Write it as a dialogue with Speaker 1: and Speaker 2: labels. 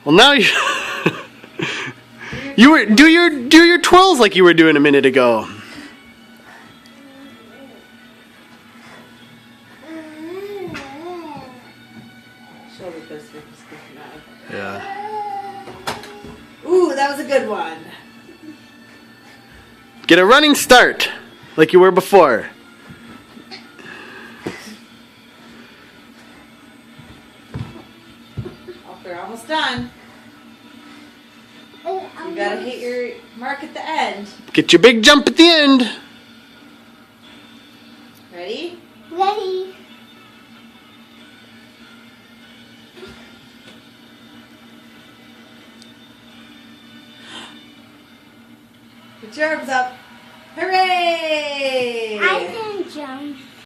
Speaker 1: Well, now you do your twirls like you were doing a minute ago.
Speaker 2: Shoulder goes through his good eye.
Speaker 1: Yeah.
Speaker 2: Ooh, that was a good one.
Speaker 1: Get a running start like you were before.
Speaker 2: We're almost done. You gotta hit your mark at the end.
Speaker 1: Get your big jump at the end.
Speaker 2: Ready?
Speaker 3: Ready.
Speaker 2: Put your arms up. Hooray!
Speaker 3: I didn't jump.